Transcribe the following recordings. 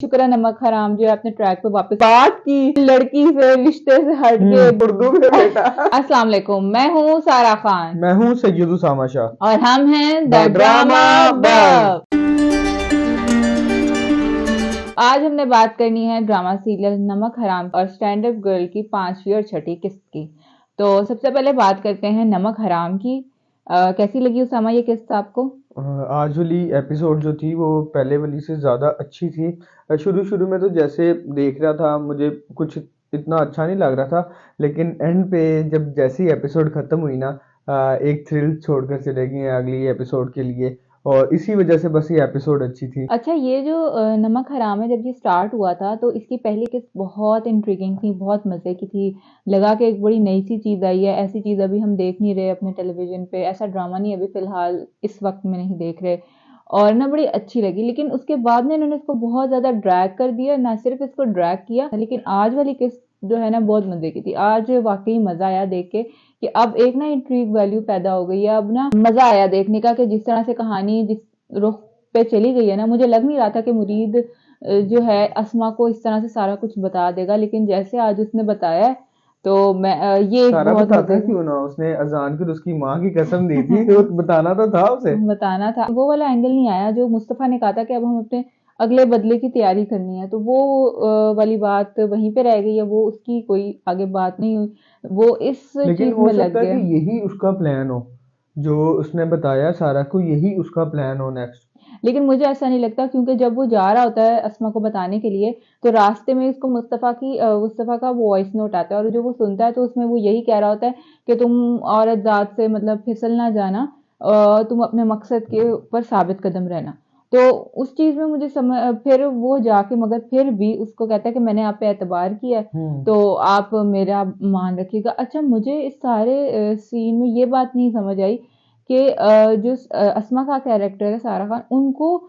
शुक्र है नमक हराम जो है अपने ट्रैक पे वापस बात की लड़की से रिश्ते से हट के उर्दू में बेटा। अस्सलाम वालेकुम, मैं हूँ सारा खान मैं हूँ सैयद उसामा शाह और हम हैं the the drama drama bug. Bug. आज हमने बात करनी है ड्रामा सीरियल नमक हराम और स्टैंड अप गर्ल की 5वीं और 6ठी किस्त की। तो सबसे पहले बात करते हैं नमक हराम की। कैसी लगी उसामा ये किस्त आपको? आज वाली एपिसोड जो थी वो पहले वाली से ज़्यादा अच्छी थी। शुरू शुरू में तो जैसे देख रहा था मुझे कुछ इतना अच्छा नहीं लग रहा था, लेकिन एंड पे जब जैसी एपिसोड ख़त्म हुई ना, एक थ्रिल छोड़कर चले गए हैं अगली एपिसोड के लिए, और इसी वजह से बस ये एपिसोड अच्छी थी। अच्छा, ये जो नमक हराम है जब ये स्टार्ट हुआ था तो इसकी पहली किस्त बहुत इंट्रिगिंग थी, बहुत मज़े की थी। लगा कि एक बड़ी नई सी चीज़ आई है, ऐसी चीज़ अभी हम देख नहीं रहे अपने टेलीविज़न पे, ऐसा ड्रामा नहीं अभी फ़िलहाल इस वक़्त में नहीं देख रहे और ना बड़ी अच्छी लगी। लेकिन उसके बाद ना इन्होंने इसको बहुत ज़्यादा ड्रैग कर दिया, ना सिर्फ़ इसको ड्रैग किया लेकिन आज वाली किस्त जो है ना बहुत मज़े की थी। आज वाक़ई मज़ा आया देख के कि अब एक ना इंट्रिग वैल्यू पैदा हो गई है, अब ना मज़ा आया देखने का कि जिस तरह से कहानी जिस रुख पे चली गई है ना, मुझे लग नहीं रहा था कि मुरीद जो है अस्मा को इस तरह से सारा कुछ बता देगा, लेकिन जैसे आज उसने बताया है तो मैं ये एक सारा बहुत बताता मजे क्यों ना, उसने अजान की तो उसकी माँ की कसम दी थी, तो बताना तो था उसे। बताना था। वो वाला एंगल नहीं आया जो मुस्तफ़ा ने कहा था कि अब हम अपने अगले बदले की तैयारी करनी है, तो वो वाली बात वहीं पे रह गई है, वो उसकी कोई आगे बात नहीं हुई, वो इस लेकिन चीज हो में लग सकता है कि गया। यही उसका प्लान हो, जो उसने बताया सारा को, यही उसका प्लान हो नेक्स्ट। लेकिन मुझे ऐसा नहीं लगता क्योंकि जब वो जा रहा होता है अस्मा को बताने के लिए तो रास्ते में उसको मुस्तफ़ा का वॉइस नोट आता है और जो वो सुनता है तो उसमें वो यही कह रहा होता है कि तुम औरत ज़ात से मतलब फिसल ना जाना, तुम अपने मकसद के ऊपर साबित कदम रहना। तो उस चीज़ में मुझे समझ फिर वो जाके मगर फिर भी उसको कहता है कि मैंने आप पे एतबार किया है हम्म। तो आप मेरा मान रखिएगा। अच्छा, मुझे इस सारे सीन में ये बात नहीं समझ आई कि जो अस्मा का कैरेक्टर है सारा खान, उनको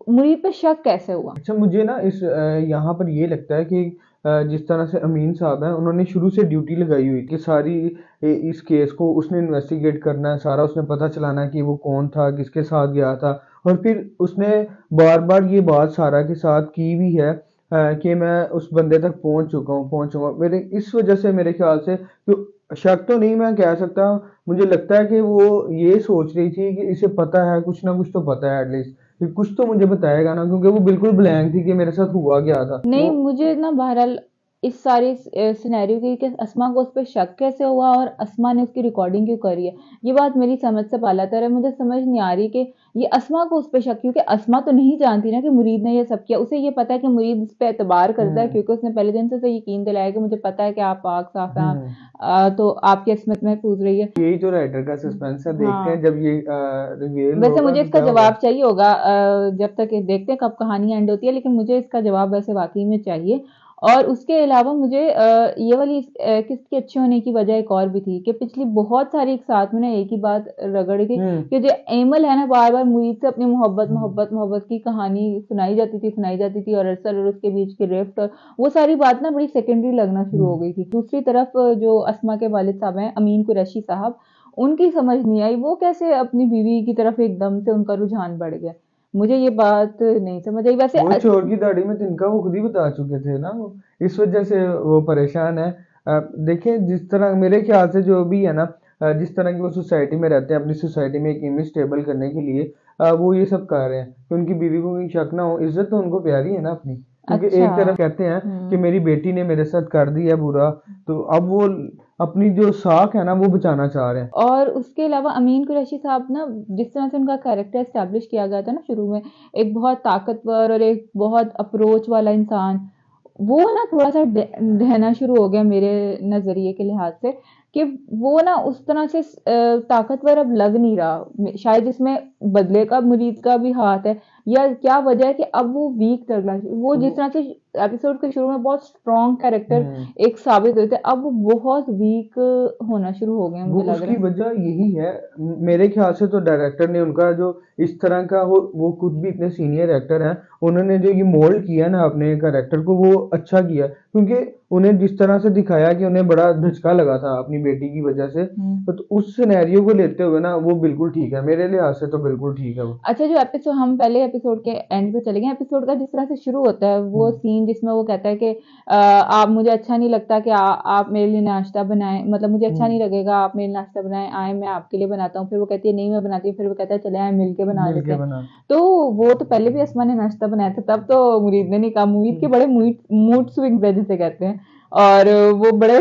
मुनीर पे शक कैसे हुआ? अच्छा, मुझे ना इस यहाँ पर ये लगता है कि जिस तरह से अमीन साहब हैं, उन्होंने शुरू से ड्यूटी लगाई हुई कि सारी इस केस को उसने इन्वेस्टिगेट करना है, सारा उसने पता चलाना है कि वो कौन था, किसके साथ गया था, और फिर उसने बार बार ये बात सारा के साथ की भी है कि मैं उस बंदे तक पहुंच चुका हूँ, पहुंचूंगा मेरे, इस वजह से मेरे ख्याल से तो शक तो नहीं मैं कह सकता। मुझे लगता है कि वो ये सोच रही थी कि इसे पता है, कुछ ना कुछ तो पता है एटलीस्ट, कि कुछ तो मुझे बताएगा ना, क्योंकि वो बिल्कुल ब्लैंक थी कि मेरे साथ हुआ क्या था नहीं, वो। मुझे ना बहरहाल इस सारी सिनेरियो की कि अस्मा को उस पे शक कैसे हुआ और अस्मा ने उसकी रिकॉर्डिंग क्यों करी है, ये बात मेरी समझ से बालातर है। मुझे समझ नहीं आ रही कि ये अस्मा को उस पे शक, क्योंकि अस्मा तो नहीं जानती ना कि मुरीद ने ये सब किया। उसे ये पता है कि मुरीद इस पे एतबार करता है हम्म। क्योंकि उसने पहले दिन से उसे यकीन दिलाया कि मुझे पता है कि आप पाक साफ हैं, हम्म। तो आपकी अस्मत महफूज रही है। यही तो राइटर का सस्पेंस है, देखते हैं हाँ, जब ये रिवील वैसे होगा मुझे तो इसका क्या होगा। जवाब चाहिए होगा, जब तक ये देखते हैं कब कहानी एंड होती है, लेकिन मुझे इसका जवाब वैसे वाक़ई में चाहिए। और उसके अलावा मुझे ये वाली किस्त की अच्छी होने की वजह एक और भी थी कि पिछली बहुत सारी एक साथ में ना एक ही बात रगड़ गई हम्म। कि जो एमल है ना बार-बार मुरीद से अपनी मोहब्बत, हम्म। मोहब्बत, मोहब्बत की कहानी सुनाई जाती थी और अरसल और उसके बीच की रिफ्ट और वो सारी बात ना बड़ी सेकेंडरी लगना शुरू हो हम्म। गई थी। दूसरी तरफ जो अस्मा के वालिद साहब हैं, अमीन कुरैशी साहब, उनकी समझ नहीं आई, वो कैसे अपनी बीवी की तरफ एकदम से उनका रुझान बढ़ गया। मुझे ये बात नहीं समझ आई। वैसे वो चोर की दाढ़ी में तिनका वो खुद ही बता चुके थे ना वो, इस वजह से वो परेशान है। देखें जिस तरह मेरे ख्याल से जो भी है ना, जिस तरह की वो सोसाइटी में रहते हैं, अपनी सोसाइटी में एक इमेज स्टेबल करने के लिए वो ये सब कर रहे हैं कि उनकी बीवी को कोई शक ना हो। इज्जत तो उनको प्यारी है ना अपनी, क्योंकि अच्छा। एक तरफ कहते हैं कि मेरी बेटी ने मेरे साथ कर दिया बुरा, तो अब वो अपनी जो साख है ना वो बचाना चाह रहे हैं। और उसके अलावा अमीन कुरैशी साहब ना, जिस तरह से उनका कैरेक्टर एस्टेब्लिश किया गया था ना शुरू में, एक बहुत ताकतवर और एक बहुत अप्रोच वाला इंसान, वो ना थोड़ा-सा ढहना शुरू हो गया मेरे नज़रिए के लिहाज़ से कि वो ना उस तरह से ताकतवर अब लग नहीं रहा। शायद इसमें बदले का मुरीद का भी हाथ है या क्या वजह है कि अब वो वीक लग रहा है। वो जिस तरह से एपिसोड के शुरू में बहुत स्ट्रॉन्ग कैरेक्टर हम्म। एक साबित हुए थे, अब वो बहुत वीक होना शुरू हो गए हैं, वो मुझे लग रहा उसकी है। वजह यही है। मेरे ख्याल से तो डायरेक्टर ने उनका जो इस तरह का, वो खुद भी इतने सीनियर एक्टर हैं, उन्होंने जो ये मोल्ड किया ना अपने कैरेक्टर को, वो अच्छा किया। क्योंकि उन्हें जिस तरह से दिखाया कि उन्हें बड़ा धचका लगा था अपनी बेटी की वजह से, हम्म। तो उस सिनेरियो को लेते हुए ना वो बिल्कुल ठीक है, मेरे लिहाज से तो बिल्कुल ठीक है वो। अच्छा, जो एपिसोड हम पहले एपिसोड के एंड पे चले गए, एपिसोड का जिस तरह से शुरू होता है वो हम्म। सीन जिसमें वो कहता है कि आप, मुझे अच्छा नहीं लगता कि आप मेरे लिए नाश्ता बनाएं, मतलब मुझे अच्छा नहीं हम्म। लगेगा आप मेरे लिए नाश्ता बनाएं, आए मैं आपके लिए बनाता हूँ। फिर वो कहती है नहीं मैं बनाती हूँ, फिर वो कहता है चले आए मिल के बना लेते मिलके हैं। बना। तो वो तो पहले भी असमा ने नाश्ता बनाया था, तब तो मुरीद ने नहीं कहा। मुरीद के हम्म। बड़े मूड स्विंग्स है जिसे कहते हैं, और वो बड़े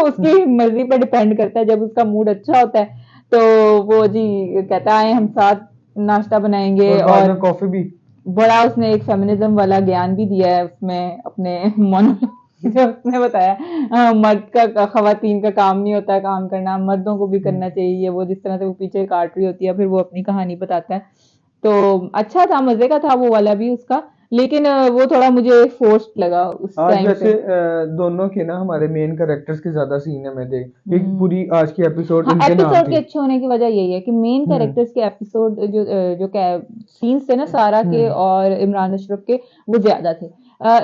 उसकी मर्जी पर डिपेंड करता है। जब उसका मूड अच्छा होता है तो वो जी कहता है हम साथ नाश्ता बनाएंगे। और बाद और में कॉफी भी। बड़ा उसने एक फेमिनिज्म वाला ज्ञान भी दिया है उसमें अपने मोनोलॉग जो उसने बताया। मर्द का खवातीन का काम नहीं होता काम करना, मर्दों को भी हम्म। करना चाहिए। वो जिस तरह से वो पीछे काट रही होती है फिर वो अपनी कहानी बताता है। तो अच्छा था, मजे का था वो वाला भी उसका। लेकिन वो थोड़ा मुझे फोर्स्ड लगा उस आज टाइम पे। वैसे दोनों के ना हमारे मेन कैरेक्टर्स के ज्यादा सीन है, मैं देख एक हम्म। पूरी आज की एपिसोड हाँ, इनके नाम एपिसोड के थी। अच्छे होने की वजह यही है कि मेन हम्म। कैरेक्टर्स के एपिसोड जो सीन्स थे ना सारा के हम्म। और इमरान अशरफ के, वो ज्यादा थे।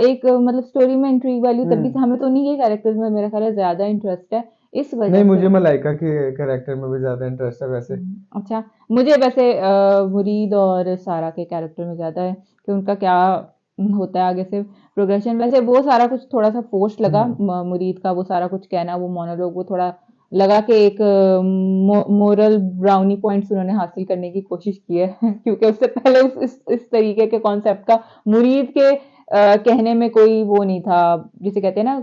एक मतलब स्टोरी में इंट्रीग वैल्यू तब भी हम्म। हमें तो उन्हीं के कैरेक्टर्स में मेरा ख्याल है ज्यादा इंटरेस्ट है, इस नहीं, वजह से। मुझे मलाइका के कैरेक्टर में भी ज्यादा इंटरेस्ट है वैसे। अच्छा, मुझे वैसे मुरीद और सारा के कैरेक्टर में ज्यादा है कि उनका क्या होता है आगे से प्रोग्रेशन। वैसे वो सारा कुछ थोड़ा सा फोर्स लगा, हम्म। मुरीद का वो सारा कुछ कहना, वो मोनोलॉग, वो थोड़ा लगा कि एक मोरल ब्राउनी पॉइंट्स उन्होंने हासिल करने की कोशिश की है क्योंकि उससे पहले इस तरीके के कॉन्सेप्ट का मुरीद के कहने में कोई वो नहीं था, जिसे कहते हैं ना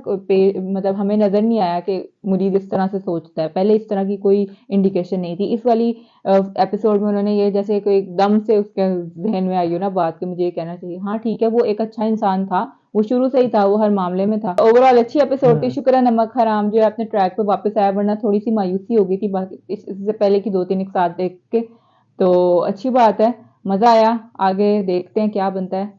मतलब हमें नजर नहीं आया कि मुरीद इस तरह से सोचता है। पहले इस तरह की कोई इंडिकेशन नहीं थी। इस वाली एपिसोड में उन्होंने ये जैसे कोई एकदम से उसके जहन में आई हो ना बात कि मुझे ये कहना चाहिए। हाँ ठीक है, वो एक अच्छा इंसान था, वो शुरू से ही था, वो हर मामले में था। ओवरऑल अच्छी एपिसोड थी। हम्म। शुक्र है नमक हराम जो है अपने ट्रैक पे वापस आया, वरना थोड़ी सी मायूसी हो गई थी बाकी इससे पहले की 2-3 एक साथ देख के। तो अच्छी बात है, मजा आया। आगे देखते हैं क्या बनता है।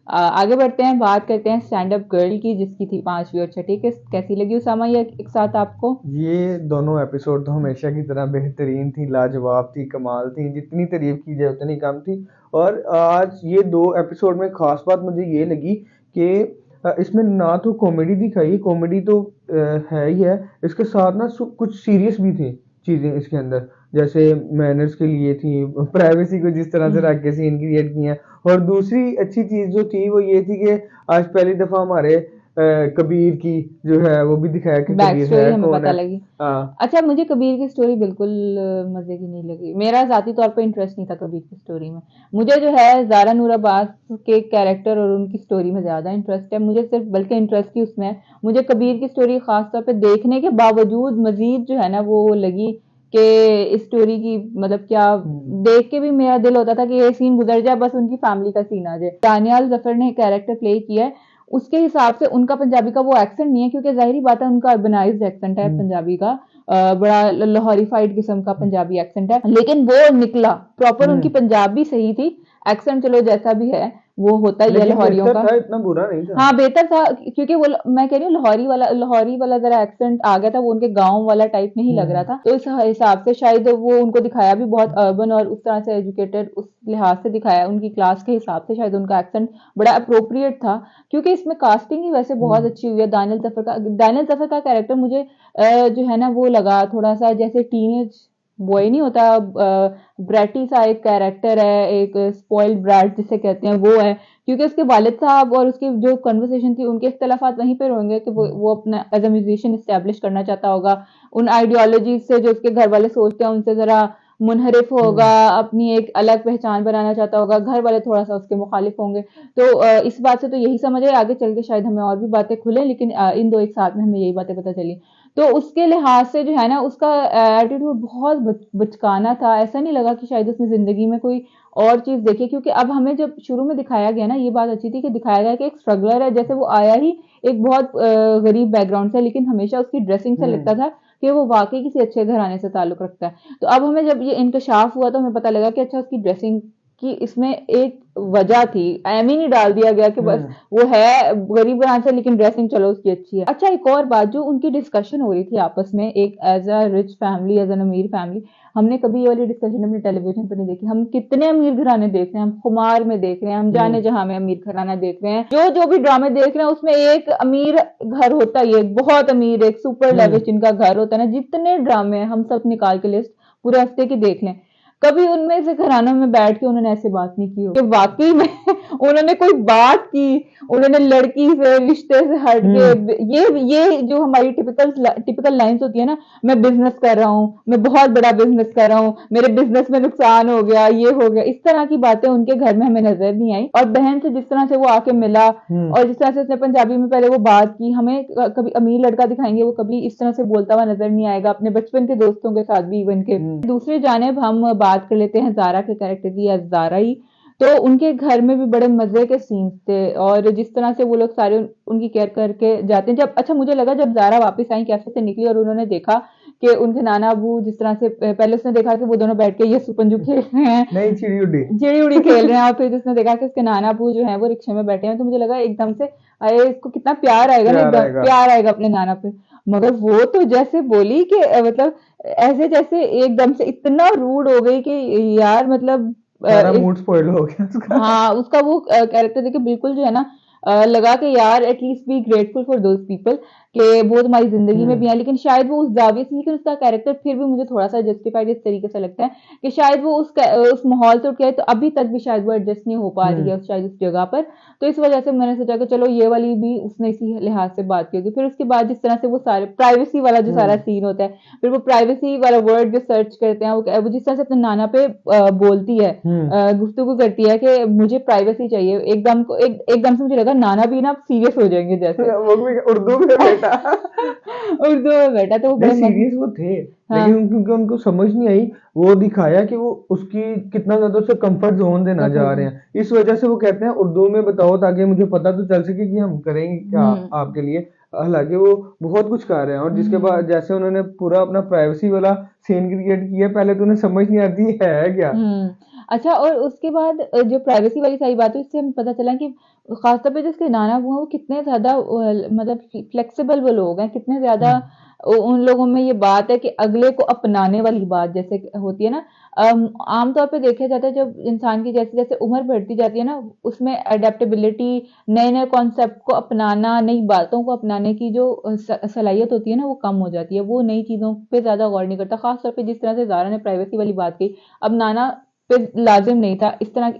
आगे बढ़ते हैं, बात करते हैं स्टैंड अप गर्ल की जिसकी थी 5वीं और छठी किस्त। कैसी लगी उसामा ये एक साथ आपको? ये दोनों एपिसोड तो हमेशा की तरह बेहतरीन थी, लाजवाब थी, कमाल थी, जितनी तारीफ की जाए उतनी कम थी। और आज ये दो एपिसोड में खास बात मुझे ये लगी कि इसमें ना तो कॉमेडी दिखाई, कॉमेडी तो है ही है, इसके साथ ना कुछ सीरियस भी थी चीजें इसके अंदर, जैसे मैनर्स के लिए थी, प्राइवेसी को जिस तरह से रख के सीन क्रिएट किए हैं। और दूसरी अच्छी चीज जो थी वो ये थी कि आज पहली दफा हमारे कबीर की जो है वो भी दिखाया कि बैक कबीर स्टोरी है हमें कौन पता है। लगी। हाँ। अच्छा, मुझे कबीर की स्टोरी बिल्कुल मजे की नहीं लगी। मेरा जाती तौर पे इंटरेस्ट नहीं था कबीर की स्टोरी में। मुझे जो है ज़ारा नूर अब्बास के कैरेक्टर और उनकी स्टोरी में ज्यादा इंटरेस्ट है। मुझे सिर्फ बल्कि इंटरेस्ट ही उसमें है। मुझे कबीर की स्टोरी खास तौर पे देखने के बावजूद मजीद जो है ना वो लगी कि इस स्टोरी की मतलब क्या, हम्म। देख के भी मेरा दिल होता था कि ये सीन गुजर जाए, बस उनकी फैमिली का सीन आ जाए। दानियाल जफर ने कैरेक्टर प्ले किया है, उसके हिसाब से उनका पंजाबी का वो एक्सेंट नहीं है, क्योंकि जाहिर बात है उनका अर्बनाइज्ड एक्सेंट है हम्म। पंजाबी का। बड़ा लाहौरीफाइड किस्म का पंजाबी एक्सेंट है, लेकिन वो निकला प्रॉपर। उनकी हम्म। पंजाबी सही थी, एक्सेंट चलो जैसा भी है वो होता ही है लेकिन लाहौरियों बेहतर का। था, इतना बुरा नहीं था। हाँ बेहतर था, क्योंकि वो मैं कह रही हूँ लाहौरी वाला जरा एक्सेंट आ गया था, वो उनके गांव वाला टाइप नहीं लग रहा हम्म। था। तो इस हिसाब से शायद वो उनको दिखाया भी बहुत अर्बन और उस तरह से एजुकेटेड उस लिहाज से दिखाया, उनकी क्लास के हिसाब से शायद उनका एक्सेंट बड़ा अप्रोप्रिएट था। क्योंकि इसमें कास्टिंग ही वैसे बहुत हम्म। अच्छी हुई है। दानियल जफर का कैरेक्टर मुझे जो है ना वो लगा थोड़ा सा जैसे टीनेज बॉय नहीं होता, ब्रैटी सा एक कैरेक्टर है, एक स्पॉइल्ड ब्रैट जिसे कहते हैं वो है। क्योंकि उसके वालिद साहब और उसकी जो कन्वर्सेशन थी, उनके इख्तलाफात वहीं पर होंगे कि हम्म। वो अपना एज अ म्यूजिशियन इस्टेब्लिश करना चाहता होगा। उन आइडियोलॉजी से जो उसके घर वाले सोचते हैं उनसे जरा मुनहरिफ होगा, हम्म। अपनी एक अलग पहचान बनाना चाहता होगा, घर वाले थोड़ा सा उसके मुखालिफ होंगे। तो इस बात से तो यही समझ है, आगे चल के शायद हमें और भी बातें खुले, लेकिन इन दो एक साथ में हमें यही बातें पता चली। तो उसके लिहाज से जो है ना उसका एटीट्यूड बहुत बचकाना था। ऐसा नहीं लगा कि शायद उसने जिंदगी में कोई और चीज देखी, क्योंकि अब हमें जब शुरू में दिखाया गया ना, ये बात अच्छी थी कि दिखाया गया कि एक स्ट्रगलर है, जैसे वो आया ही एक बहुत गरीब बैकग्राउंड से, लेकिन हमेशा उसकी ड्रेसिंग से हम्म। लगता था कि वो वाकई किसी अच्छे घराने से ताल्लुक रखता है। तो अब हमें जब ये इंकशाफ हुआ तो हमें पता लगा कि अच्छा उसकी ड्रेसिंग कि इसमें एक वजह थी, एम ही नहीं डाल दिया गया कि बस हम्म वो है गरीब घराने से लेकिन ड्रेसिंग चलो उसकी अच्छी है। अच्छा, एक और बात जो उनकी डिस्कशन हो रही थी आपस में, एक as a rich family, as an अमीर फैमिली, हमने कभी ये वाली डिस्कशन अपने टेलीविजन पर नहीं देखी। हम कितने अमीर घराने देख रहे हैं, हम खुमार में देख रहे हैं, हम जाने हम्म जहां में अमीर घराना देख रहे हैं, जो जो भी ड्रामे देख रहे हैं उसमें एक अमीर घर होता ही है, एक बहुत अमीर, एक सुपर लेविश हम्म जिनका घर होता है ना। जितने ड्रामे हैं हम सब निकाल के लिस्ट पूरे हफ्ते की देख लें, कभी उनमें से घरानों में बैठ के उन्होंने ऐसे बात नहीं की हो कि वाकई में उन्होंने कोई बात की, उन्होंने लड़की से रिश्ते से हट के हम्म ये जो हमारी टिपिकल टिपिकल लाइंस होती है ना, मैं बिजनेस कर रहा हूँ, मैं बहुत बड़ा बिजनेस कर रहा हूँ, मेरे बिजनेस में नुकसान हो गया, ये हो गया, इस तरह की बातें उनके घर में हमें नजर नहीं आई। और बहन से जिस तरह से वो आके मिला हम्म और जिस तरह से उसने पंजाबी में पहले वो बात की, हमें कभी अमीर लड़का दिखाएंगे वो कभी इस तरह से बोलता हुआ नजर नहीं आएगा, अपने बचपन के दोस्तों के साथ भी इवन के। हम्म दूसरी जानिब हम बात कर लेते हैं ज़ारा के कैरेक्टर की, या ज़ारा ही, तो उनके घर में भी बड़े मज़े के सीन्स थे और जिस तरह से वो लोग सारे उनकी केयर करके जाते हैं। जब अच्छा मुझे लगा जब ज़ारा वापस आई कैफे से निकली और उन्होंने देखा कि उनके नाना अबू जिस तरह से पहले उसने देखा कि वो दोनों बैठ के ये सुपंजू खेल रहे हैं, नहीं, चिड़ी उड़ी। चिड़ी उड़ी खेल रहे हैं, और फिर जिसने देखा कि उसके नाना अबू जो है वो रिक्शे में बैठे हैं, तो मुझे लगा एकदम से अरे इसको कितना प्यार आएगा ना, प्यार एकदम आएगा। प्यार आएगा अपने नाना पे। मगर वो तो जैसे बोली कि मतलब ऐसे जैसे एकदम से इतना रूड हो गई कि यार मतलब सारा एक, मूड स्पॉइल हो गया उसका। हाँ उसका वो कैरेक्टर देखे बिल्कुल जो है ना, लगा कि यार at least be grateful for those people कि वो तुम्हारी जिंदगी में भी हम्म है, लेकिन शायद वो उस दावे से, लेकिन उसका कैरेक्टर फिर भी मुझे थोड़ा सा जस्टिफाइड इस तरीके से लगता है कि शायद वो उस माहौल से उठ के आए, तो अभी तक भी शायद वो एडजस्ट नहीं हो पा रही है शायद उस जगह पर। तो इस वजह से मैंने सोचा कि चलो ये वाली भी उसने इसी लिहाज से बात की होगी। फिर उसके बाद जिस तरह से वो सारे प्राइवेसी वाला जो सारा हम्म सीन होता है, फिर वो प्राइवेसी वाला वर्ड जो सर्च करते हैं, वो जिस तरह से अपने नाना पे बोलती है, हम्म गुफ्तगू करती है कि मुझे प्राइवेसी चाहिए, एकदम से मुझे लगा नाना भी ना सीरियस हो जाएंगे जैसे। वो भी उर्दू में बेटा। उर्दू में बैठा तो वो नहीं, बड़े मजे। सीरियस वो थे, हाँ। लेकिन क्योंकि उनको समझ नहीं आई, वो दिखाया कि वो उसकी कितना ज्यादा उसे कंफर्ट जोन देना कंफर्ट चाह रहे जोन। हैं, इस वजह से वो कहते हैं उर्दू में बताओ ताकि मुझे पता तो चल सके कि हम करेंगे क्या हम्म आपके लिए। हालांकि वो बहुत कुछ कर रहे हैं, और जिसके हम्म बाद जैसे उन्होंने पूरा अपना प्राइवेसी वाला सीन क्रिएट किया, पहले तो उन्हें समझ नहीं आती है क्या। हम्म। अच्छा, और उसके बाद जो प्राइवेसी वाली सारी बात हुई, इससे हमें पता चला कि खासतौर पे जो उसके नाना हुआ वो कितने ज्यादा मतलब फ्लेक्सिबल वो लोग हैं, कितने ज्यादा हम्म उन लोगों में ये बात है कि अगले को अपनाने वाली बात जैसे होती है ना। आमतौर पे देखा जाता है जब इंसान की जैसे जैसे उम्र बढ़ती जाती है ना, उसमें अडेप्टेबिलिटी, नए नए कॉन्सेप्ट को अपनाना, नई बातों को अपनाने की जो सलाहियत होती है ना वो कम हो जाती है, वो नई चीजों पे ज्यादा गौर नहीं करता। खासतौर पे जिस तरह से ज़ारा ने प्राइवेसी वाली बात की, अब नाना पे लाजिम नहीं था। इस तरह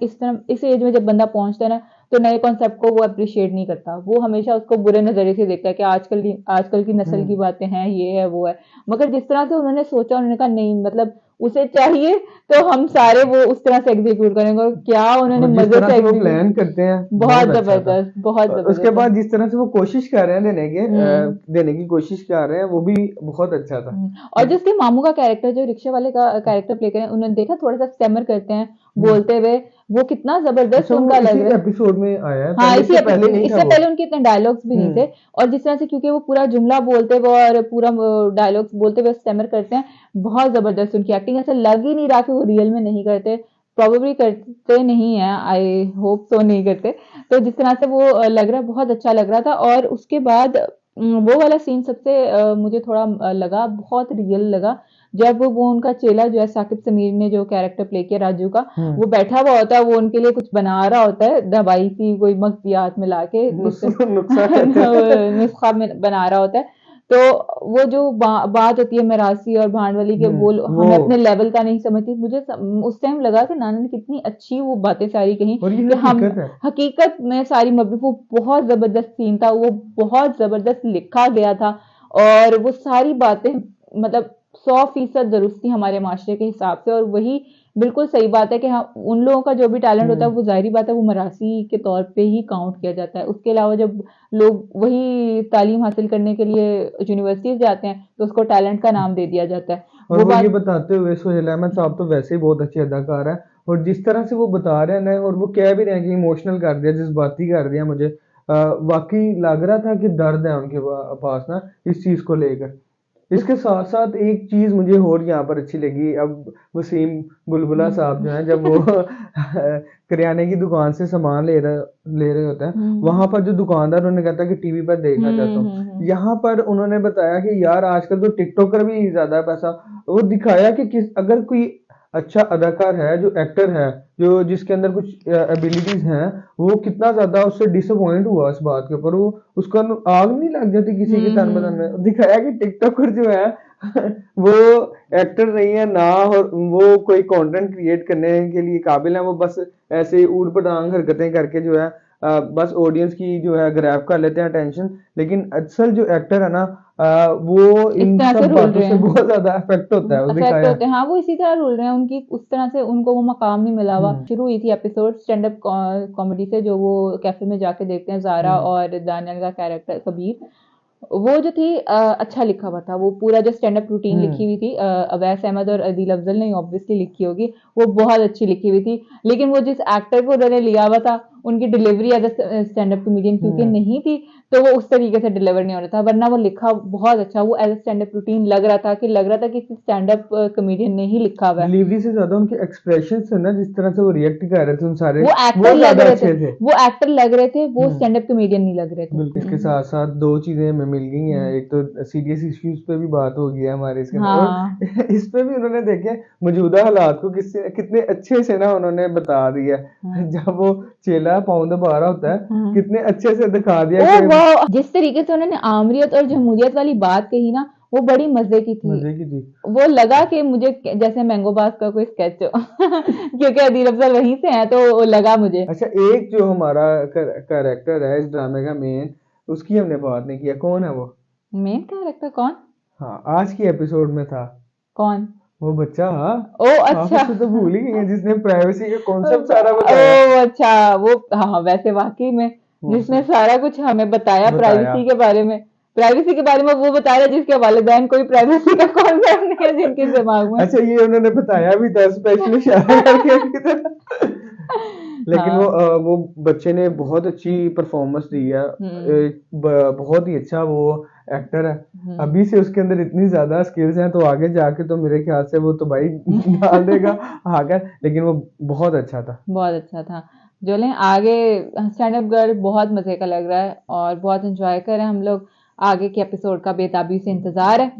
इस एज में जब बंदा पहुंचता है ना, तो नए कॉन्सेप्ट को वो अप्रिशिएट नहीं करता, वो हमेशा उसको बुरे नजरिए से देखता है कि आजकल की नस्ल की हम्म बातें हैं, ये है वो है। मगर जिस तरह से उन्होंने सोचा, उन्होंने कहा नहीं मतलब उसे चाहिए तो हम सारे वो उस तरह से एग्जीक्यूट करेंगे, और क्या उन्होंने और जिस मजे तरह से से वो एग्जीक्यूट। प्लान करते हैं, बहुत बहुत अच्छा था। जबरदस्त, बहुत और उसके जबरदस्त है। बाद जिस तरह से वो कोशिश कर रहे हैं हम्म देने की कोशिश कर रहे हैं, वो भी बहुत अच्छा था। और कि जिसके मामू का कैरेक्टर जो रिक्शे वाले का कैरेक्टर प्ले करें, उन्होंने देखा थोड़ा सा स्टैमर करते हैं हम्म बोलते हुए, वो कितना जबरदस्त अच्छा, वो उनका इसी लग रहा है। एपिसोड में आया है, हाँ, पहले इससे पहले नहीं था इससे वो। पहले उनके इतने डायलॉग्स भी नहीं थे। हम्म और जिस तरह से क्योंकि वो पूरा जुमला बोलते हुए और पूरा डायलॉग्स बोलते हुए स्टैमर करते हैं, बहुत जबरदस्त उनकी एक्टिंग, ऐसा लग ही नहीं रहा कि वो रियल में नहीं करते। प्रोबेबली करते नहीं है, आई होप तो नहीं करते। तो जिस तरह से वो लग रहा है, बहुत अच्छा लग रहा था। और उसके बाद वो वाला सीन सबसे मुझे थोड़ा लगा बहुत रियल लगा, जब वो उनका चेला जो है साकिब समीर ने जो कैरेक्टर प्ले किया राजू का, हम्म वो बैठा हुआ होता है, वो उनके लिए कुछ बना रहा होता है, दवाई सी कोई मगजियात मिला के नुस्खा कहते हैं। नुस्खा में बना रहा होता है। तो वो जो बात होती है मिरासी और भांडवली के, वो वो हमें अपने लेवल का नहीं समझती, मुझे उस टाइम लगा कि नाना ने कितनी अच्छी वो बातें सारी कही और ये कि हम हकीकत है। हकीकत में सारी मबनी, वो बहुत जबरदस्त सीन था, वो बहुत जबरदस्त लिखा गया था। और वो सारी बातें मतलब 100% दुरुस्त थी हमारे माशरे के हिसाब से, और वही बिल्कुल सही बात है कि हाँ उन लोगों का जो भी टैलेंट होता है हम्म वो जाहिर बात है वो मरासी के तौर पे ही काउंट किया जाता है। उसके अलावा जब लोग वही तालीम हासिल करने के लिए यूनिवर्सिटीज जाते हैं तो उसको टैलेंट का नाम दे दिया जाता है। और वो वो ये बात। बताते हुए, सोहेल अहमद साहब तो वैसे ही बहुत अच्छे अदाकार हैं, और जिस तरह से वो बता रहे हैं ना, और वो कह भी रहे हैं कि इमोशनल कर दिया, जज्बाती कर दिया मुझे, वाकई लग रहा था कि दर्द है उनके पास ना इस चीज को लेकर। इसके साथ साथ एक चीज मुझे और यहाँ पर अच्छी लगी। अब वसीम बुलबुला साहब जो हैं, जब वो करियाने की दुकान से सामान ले रहे होते हैं, वहां पर जो दुकानदार उन्होंने कहा था कि टीवी पर देखना चाहता हूँ, यहाँ पर उन्होंने बताया कि यार आजकल तो टिकटॉकर भी ज्यादा पैसा, वो दिखाया कि अगर कोई अच्छा अदाकार है, जो एक्टर है, जो जिसके अंदर कुछ एबिलिटीज हैं, वो कितना ज्यादा उससे डिसअपॉइंट हुआ इस बात के ऊपर, वो उसका आग नहीं लग जाती किसी के तन बदन में। दिखाया कि टिकटॉकर जो है वो एक्टर नहीं है ना, और वो कोई कंटेंट क्रिएट करने के लिए काबिल है, वो बस ऐसे ऊट पटांग हरकतें करके जो है बस ऑडियंस की जो है ग्रैब कर लेते हैं अटेंशन। लेकिन असल जो एक्टर है ना, वो इस इन तरह से सब रुल बातों रहे से हैं, बहुत ज्यादा अफेक्ट होता है, वो अफेक्ट दिखाया। होते हैं। हाँ, वो इसी तरह रुल रहे हैं, उनकी उस तरह से उनको वो मकाम नहीं मिला हुआ। शुरू हुई थी एपिसोड स्टैंड अप कॉमेडी से, जो वो कैफे में जाके देखते हैं, जारा और दानियल का कैरेक्टर कबीर, वो जो थी अच्छा लिखा हुआ था। वो पूरा जो स्टैंड अप रूटीन लिखी हुई थी, अवैस अहमद और अदील अफजल ने ऑब्वियसली लिखी होगी, वो बहुत अच्छी लिखी हुई थी। लेकिन वो जिस एक्टर को उन्होंने लिया हुआ था, उनकी delivery as a stand up comedian क्योंकि नहीं थी, तो वो उस तरीके से डिलीवर नहीं हो रहा था। वरना वो लिखा बहुत अच्छा, वो as a stand up routine लग रहा था कि स्टैंड अप कॉमेडियन ने ही लिखा हुआ है। डिलीवरी से ज्यादा उनके एक्सप्रेशन थे ना, जिस तरह से वो रिएक्ट कर रहे थे उन सारे, वो एक्टर वो लग ज्यादा रहे थे, अच्छे थे। वो एक्टर लग रहे थे, वो स्टैंड अप कॉमेडियन नहीं लग रहे थे। बिल्कुल। इसके साथ साथ दो चीजें हमें मिल गई हैं। एक तो सीरियस इश्यूज पे भी बात हो गई है हमारे इसके अंदर, हाँ। और इस पे भी उन्होंने देखे मौजूदा हालात को कितने अच्छे से ना उन्होंने बता दिया। जब वो चेला पाँव दबा रहा होता है, कितने अच्छे से दिखा दिया ओ कि वाह, जिस तरीके से उन्होंने आमरीत और जमहूरियत वाली बात कही ना, वो बड़ी मजे की थी। मजे की थी। वो लगा कि मुझे जैसे मैंगो बास का कोई स्केच हो क्योंकि अदील अफजल वहीं से हैं, तो वो लगा मुझे। अच्छा, एक जो हमारा कैरेक्टर है इस ड्रामे का मेन, उसकी हमने बात नहीं किया, कौन है वो? मेन कैरेक्टर कौन? हाँ, आज की एपिसोड में था कौन? वो बच्चा। हाँ, ओ आप अच्छा। उसे तो भूल ही गई हैं, जिसने प्राइवेसी का कॉन्सेप्ट सारा बताया। ओ अच्छा, वो हाँ, वैसे वाकई में वो जिसने सारा कुछ हमें बताया बताया। प्राइवेसी के बारे में, प्राइवेसी के बारे में वो बताया जिसके वालिदैन कोई प्राइवेसी का कॉन्सेप्ट नहीं है जिनके दिमाग में। अच्छा, ये उन्होंने बताया भी था स्पेशली इशारा करके की तरह। लेकिन हाँ। वो बच्चे ने बहुत अच्छी परफॉर्मेंस दी है। बहुत ही अच्छा वो एक्टर है। अभी से उसके अंदर इतनी ज्यादा स्किल्स हैं, तो आगे जाके तो मेरे ख्याल से वो तो भाई डाल देगा आगे। लेकिन वो बहुत अच्छा था। बहुत अच्छा था। चलें आगे, स्टैंड अप गर्ल बहुत मज़े का लग रहा है और बहुत एंजॉय कर रहे हैं हम लोग। आगे के एपिसोड का बेताबी से इंतज़ार है।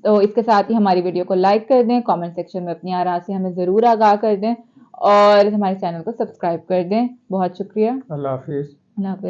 तो इसके साथ ही हमारी वीडियो को लाइक कर दें, कमेंट सेक्शन में अपनी आरा से हमें ज़रूर आगाह कर दें और हमारे चैनल को सब्सक्राइब कर दें। बहुत शुक्रिया। अल्लाह हाफिज। अल्लाह हाफ़िज़।